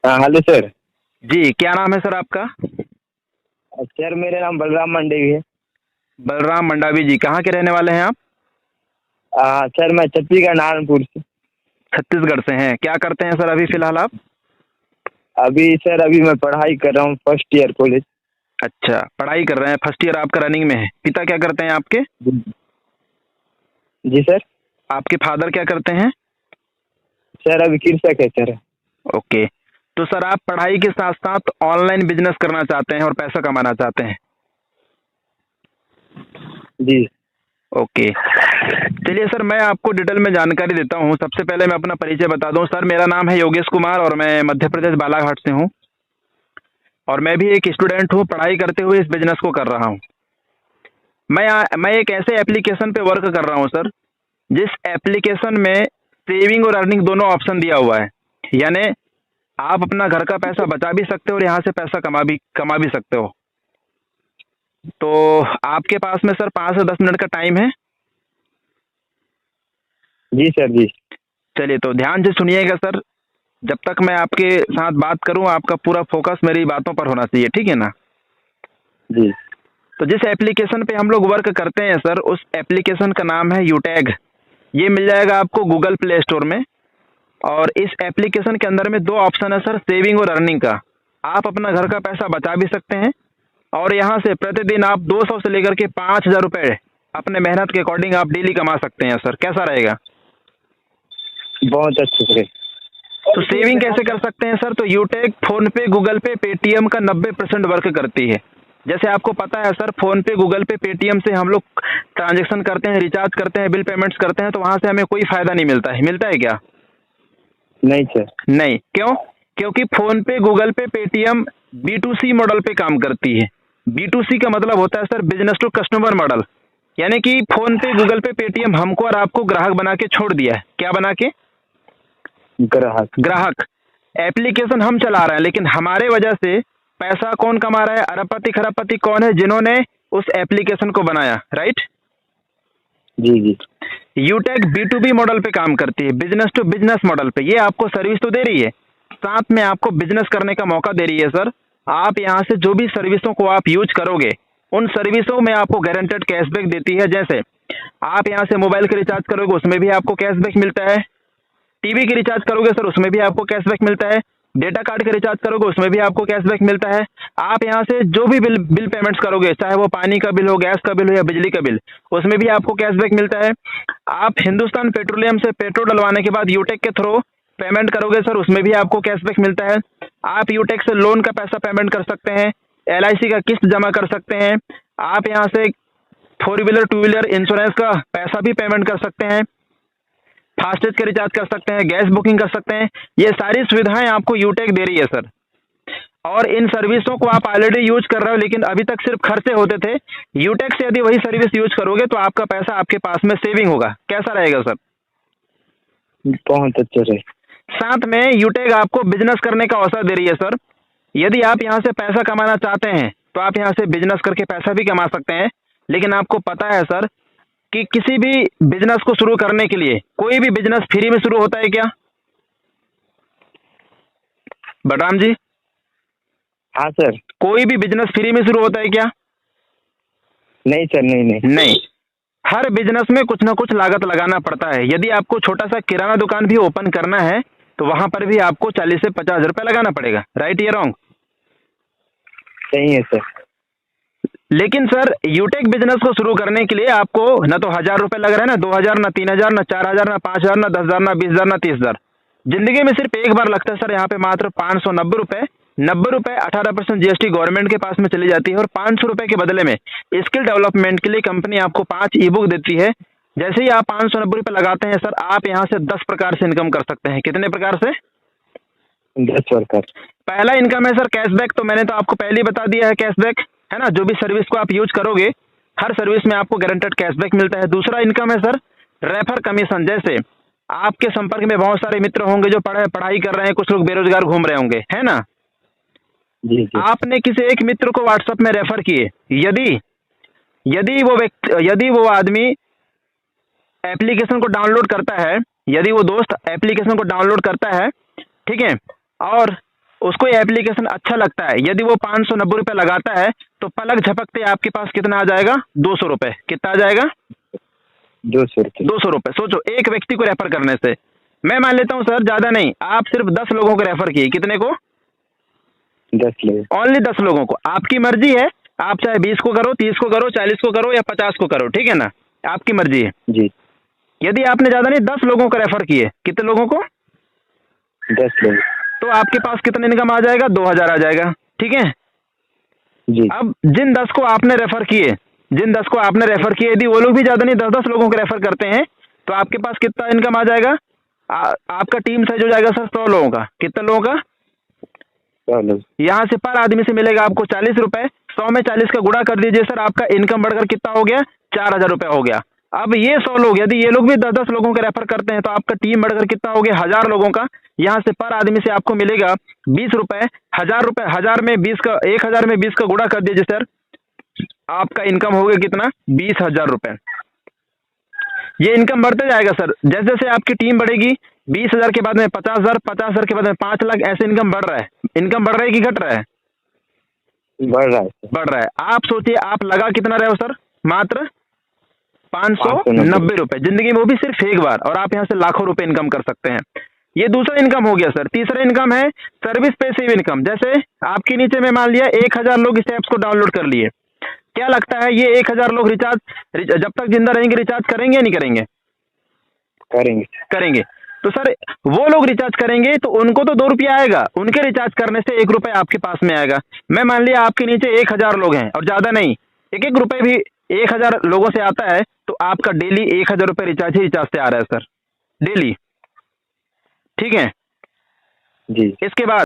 हाँ hello sir. जी, क्या नाम है सर आपका? सर मेरा नाम बलराम मंडेवी है। बलराम मंडावी जी, कहाँ के रहने वाले हैं आप? सर मैं छत्तीसगढ़ नारायणपुर से। छत्तीसगढ़ से हैं। क्या करते हैं सर अभी फ़िलहाल आप? अभी मैं पढ़ाई कर रहा हूँ, फर्स्ट ईयर कॉलेज। अच्छा, पढ़ाई कर रहे हैं, फर्स्ट ईयर आपका रनिंग में है। पिता क्या करते हैं आपके? जी सर। आपके फादर क्या करते हैं? सर अभी कृषक है सर। ओके। तो सर आप पढ़ाई के साथ-साथ ऑनलाइन बिज़नेस करना चाहते हैं और पैसा कमाना चाहते हैं। जी। ओके। चलिए सर, मैं आपको डिटेल में जानकारी देता हूँ। सबसे पहले मैं अपना परिचय बता दूँ। सर मेरा नाम है योगेश कुमार और मैं मध्य प्रदेश बालाघाट से हूँ और मैं भी एक स्टूडेंट हूँ, पढ़ाई करते हुए इस बिज़नेस को कर रहा हूँ। मैं एक ऐसे एप्लीकेशन पे वर्क कर रहा हूँ सर, जिस एप्लीकेशन में सेविंग और अर्निंग दोनों ऑप्शन दिया हुआ है। यानी आप अपना घर का पैसा बचा भी सकते हो और यहाँ से पैसा कमा भी सकते हो। तो आपके पास में सर 5 से 10 मिनट का टाइम है? जी सर जी। चलिए तो ध्यान से सुनिएगा सर। जब तक मैं आपके साथ बात करूँ, आपका पूरा फोकस मेरी बातों पर होना चाहिए, ठीक है ना? जी। तो जिस एप्लीकेशन पे हम लोग वर्क करते हैं सर, उस एप्लीकेशन का नाम है यूटैग। ये मिल जाएगा आपको गूगल प्ले स्टोर में। और इस एप्लीकेशन के अंदर में दो ऑप्शन है सर, सेविंग और अर्निंग का। आप अपना घर का पैसा बचा भी सकते हैं और यहाँ से प्रतिदिन आप 200 से लेकर के 5,000 रुपये अपने मेहनत के अकॉर्डिंग आप डेली कमा सकते हैं सर। कैसा रहेगा? बहुत अच्छे से। तो सेविंग कैसे कर सकते हैं सर? तो यूटेक फोन पे, गूगल पे, पेटीएम का 90% वर्क करती है। जैसे आपको पता है सर, फोन पे, गूगल पे, पेटीएम से हम लोग ट्रांजेक्शन करते हैं, रिचार्ज करते हैं, बिल पेमेंट्स करते हैं, तो वहाँ से हमें कोई फायदा नहीं मिलता है। मिलता है क्या? नहीं सर। नहीं। क्यों? क्योंकि फोन पे, गूगल पे, पेटीएम B2C मॉडल पे काम करती है। B2C का मतलब होता है sir business to customer model. यानी कि फोन पे, गूगल पे, पेटीएम हमको और आपको ग्राहक बना के छोड़ दिया है। क्या बना के? ग्राहक। ग्राहक। एप्लीकेशन हम चला रहे हैं, लेकिन हमारे वजह से पैसा कौन कमा रहा है? अरबपति खरबपति कौन है? जिन्होंने उस एप्लीकेशन को बनाया, राइट? जी जी। यूटेक B2B मॉडल पे काम करती है, बिजनेस टू बिजनेस मॉडल पे। ये आपको सर्विस तो दे रही है, साथ में आपको बिजनेस करने का मौका दे रही है सर। आप यहाँ से जो भी सर्विसों को आप यूज करोगे, उन सर्विसों में आपको गारंटेड कैशबैक देती है। जैसे आप यहाँ से मोबाइल का रिचार्ज करोगे, उसमें भी आपको कैशबैक मिलता है। टीवी की रिचार्ज करोगे सर, उसमें भी आपको कैशबैक मिलता है। डेटा कार्ड का रिचार्ज करोगे, उसमें भी आपको कैशबैक मिलता है। आप यहाँ से जो भी बिल पेमेंट्स करोगे, चाहे वो पानी का बिल हो, गैस का बिल हो या बिजली का बिल, उसमें भी आपको कैशबैक मिलता है। आप हिंदुस्तान पेट्रोलियम से पेट्रोल डलवाने के बाद यूटेक के थ्रू पेमेंट करोगे सर, उसमें भी आपको कैशबैक मिलता है। आप यूटेक से लोन का पैसा पेमेंट कर सकते हैं, LIC का किस्त जमा कर सकते हैं। आप यहाँ से 4 व्हीलर 2 व्हीलर इंश्योरेंस का पैसा भी पेमेंट कर सकते हैं, फास्टेज का रिचार्ज कर सकते हैं, गैस बुकिंग कर सकते हैं। ये सारी सुविधाएं आपको यूटेक दे रही है सर। और इन सर्विसों को आप ऑलरेडी यूज कर रहे हो, लेकिन अभी तक सिर्फ खर्चे होते थे। यूटेक से यदि वही सर्विस यूज करोगे तो आपका पैसा आपके पास में सेविंग होगा। कैसा रहेगा सर? बहुत अच्छे से। साथ में यूटेक आपको बिजनेस करने का अवसर दे रही है सर। यदि आप यहाँ से पैसा कमाना चाहते हैं तो आप यहाँ से बिजनेस करके पैसा भी कमा सकते हैं। लेकिन आपको पता है सर कि किसी भी बिजनेस को शुरू करने के लिए कोई भी बिजनेस फ्री में शुरू होता है क्या? बलराम जी, हाँ सर। कोई भी बिजनेस फ्री में शुरू होता है क्या? नहीं सर, नहीं नहीं। नहीं। हर बिजनेस में कुछ ना कुछ लागत लगाना पड़ता है। यदि आपको छोटा सा किराना दुकान भी ओपन करना है तो वहां पर भी आपको 40 से 50 रुपए लगाना पड़ेगा, राइट या रॉन्ग? सही है सर। लेकिन सर यूटेक बिजनेस को शुरू करने के लिए आपको न तो 1,000 रुपए लग रहे हैं, ना 2,000, ना 3,000, ना 4,000, ना 5,000, ना 10,000, ना 20,000, ना 30,000। जिंदगी में सिर्फ एक बार लगता है सर। यहाँ पे मात्र 590 रुपए, 90 रुपए 18% GST गवर्नमेंट के पास में चली जाती है और 500 रुपए के बदले में स्किल डेवलपमेंट के लिए कंपनी आपको 5 ई-बुक देती है। जैसे ही आप 590 रुपए लगाते हैं सर, आप यहाँ से 10 प्रकार से इनकम कर सकते हैं। कितने प्रकार से? 10 वर्कर। पहला इनकम है सर कैशबैक। तो मैंने तो आपको पहले ही बता दिया है, कैशबैक है ना। जो भी सर्विस को आप यूज करोगे, हर सर्विस में आपको गारंटेड कैशबैक मिलता है। दूसरा इनकम है सर रेफर कमीशन। जैसे आपके संपर्क में बहुत सारे मित्र होंगे जो पढ़ाई कर रहे हैं, कुछ लोग बेरोजगार घूम रहे होंगे, है ना। जी जी। आपने किसी एक मित्र को व्हाट्सएप में रेफर किए, यदि यदि वो आदमी एप्लीकेशन को डाउनलोड करता है, यदि वो दोस्त एप्लीकेशन को डाउनलोड करता है, ठीक है, और उसको ये एप्लीकेशन अच्छा लगता है, यदि वो 590 रुपये लगाता है तो पलक झपकते आपके पास कितना आ जाएगा? 200 रुपये। कितना आ जाएगा? 200 रुपये। 200 रुपये। सोचो, एक व्यक्ति को रेफर करने से, मैं मान लेता हूँ सर ज़्यादा नहीं, आप सिर्फ 10 लोगों को रेफर किए। कितने को? 10 लोग। ओनली 10 लोगों को। आपकी मर्जी है, आप चाहे 20 को करो, 30 को करो, 40 को करो या 50 को करो, ठीक है ना? आपकी मर्जी है। जी। यदि आपने ज़्यादा नहीं 10 लोगों को रेफर किए, कितने लोगों को? 10 लोग। तो आपके पास कितना इनकम आ जाएगा? 2000 आ जाएगा, ठीक है? जी। अब जिन 10 को आपने रेफर किए, यदि वो लोग भी ज़्यादा नहीं 10-10 लोगों को रेफर करते हैं तो आपके पास कितना इनकम आ जाएगा? आपका टीम साइज हो जाएगा सर 100 लोगों का। कितने लोगों का? 100 लोग। यहाँ से पर आदमी से मिलेगा आपको 40 रुपए। 100 में 40 का गुणा कर दीजिए सर, आपका इनकम बढ़कर कितना हो गया? 4000 रुपये हो गया। अब ये 100 लोग, यदि ये लोग भी 10-10 लोगों को रेफर करते हैं तो आपका टीम बढ़कर कितना हो गया? 1000 लोगों का। यहाँ से पर आदमी से आपको मिलेगा 20 रुपये। 1000 रुपये, 1000 में 20 का, 1000 में 20 का गुणा कर दीजिए सर, आपका इनकम हो गया कितना? 20,000 रुपये। ये इनकम बढ़ते जाएगा सर, जैसे जैसे आपकी टीम बढ़ेगी। 20,000 के बाद में 50,000, 50,000 के बाद में 5 लाख, ऐसे इनकम बढ़ रहा है। इनकम बढ़ रहा है कि घट रहा है? बढ़ रहा है सर। बढ़ रहा है। आप सोचिए, आप लगा कितना रहे हो सर? मात्र 590 रुपये, जिंदगी में वो भी सिर्फ एक बार, और आप यहाँ से लाखों रुपए इनकम कर सकते हैं। ये दूसरा इनकम हो गया सर। तीसरा इनकम है सर्विस पैसिव इनकम। जैसे आपके नीचे में मान लिया 1000 लोग इस ऐप्स को डाउनलोड कर लिए, क्या लगता है ये 1000 लोग रिचार्ज जब तक जिंदा रहेंगे रिचार्ज करेंगे या नहीं करेंगे? करेंगे। करेंगे। तो सर वो लोग रिचार्ज करेंगे तो उनको तो 2 रुपया आएगा, उनके रिचार्ज करने से 1 रुपये आपके पास में आएगा। मैं मान लिया आपके नीचे 1000 लोग हैं और ज़्यादा नहीं, 1-1 रुपये भी 1000 लोगों से आता है तो आपका डेली 1000 रुपये रिचार्ज ही रिचार्ज से आ रहा है सर, डेली, ठीक है? जी। इसके बाद